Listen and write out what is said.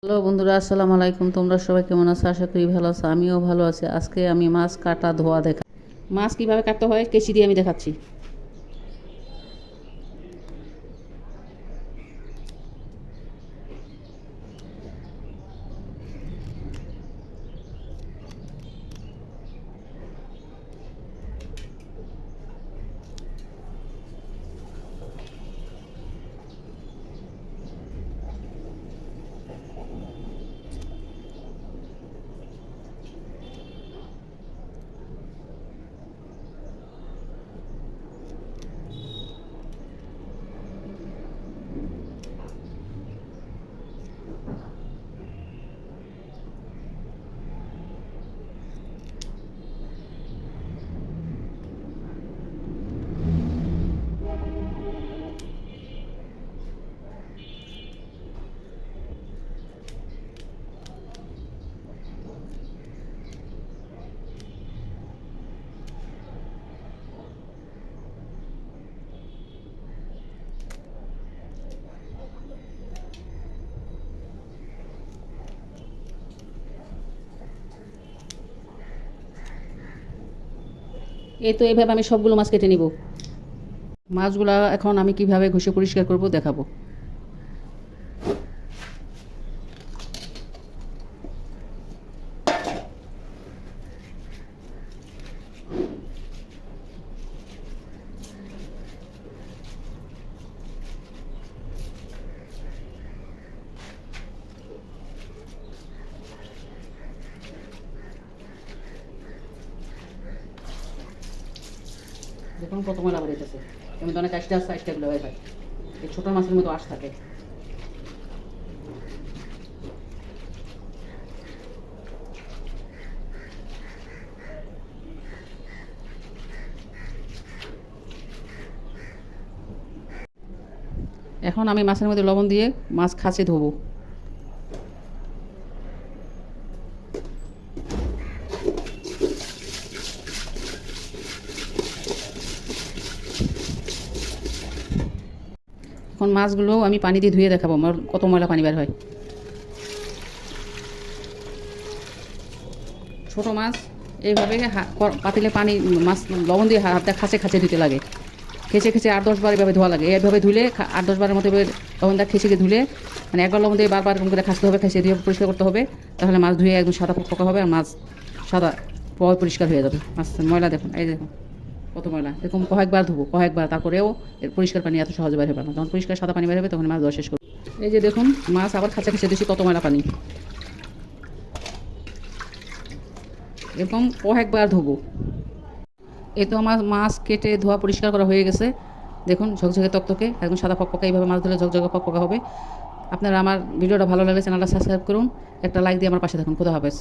Hello বন্ধুরা, আসসালামু আলাইকুম। তোমরা সবাই কেমন আছো? আশা করি ভালো আছো। আমিও ভালো আছি। আজকে আমি মাছ কাটা ধোয়া মাছ কিভাবে কাটতে হয় কেচি দিয়ে আমি দেখাচ্ছি। এই তো এইভাবে আমি সবগুলো মাছ কেটে নিব। মাছগুলা এখন আমি কিভাবে ঘষে পরিষ্কার করব দেখাবো। দেখুন কত ময়লা বেরিয়েছে। এমন অনেক আইসটাগুলো হয়ে যায়। এই ছোটো মাছের মতো আঁশ থাকে। এখন আমি মাছের মধ্যে লবণ দিয়ে মাছ খাঁচে ধোবো। এখন মাছগুলো আমি পানি দিয়ে ধুয়ে দেখাবো আমার কত ময়লা পানি বের হয়। ছোটো মাছ এইভাবে পাতিলে পানি মাছ লবণ দিয়ে হাতটা খাঁচে খাঁচে ধুতে লাগে। খেঁচে খেঁচে 8-10 বার এভাবে ধোয়া লাগে। এইভাবে ধুলে 8-10 বারের মতো লবণটা খেঁচে ধুলে, মানে একবার লবণ দিয়ে বারবার এরকম করে খাঁচতে হবে, খেঁচে দিয়ে পরিষ্কার করতে হবে। তাহলে মাছ ধুয়ে একদম সাদা পকা হবে আর মাছ সাদা পরিষ্কার হয়ে যাবে। মাছ ময়লা দেখুন, এই দেখুন কত ময়লা। এরকম কয়েকবার ধুবো, কয়েকবার, তারপরেও এর পরিষ্কার পানি এত সহজে বের হবে না। যখন পরিষ্কার সাদা পানি বের হবে তখন মাছ ধোয়া শেষ করবে। এই যে দেখুন মাছ আবার খাঁচা খেঁচে দিচ্ছি, কত ময়লা পানি। এরকম কয়েকবার ধোবো। এই তো আমার মাছ কেটে ধোয়া পরিষ্কার করা হয়ে গেছে। দেখুন ঝকঝকে তকতকে একদম সাদা ফকফকা। এইভাবে মাছ ধরলে ঝকঝকে ফকফকা হবে। আপনারা আমার ভিডিওটা ভালো লাগলে চ্যানেলটা সাবস্ক্রাইব করুন, একটা লাইক দিয়ে আমার পাশে থাকুন। খোদা হাফেজ।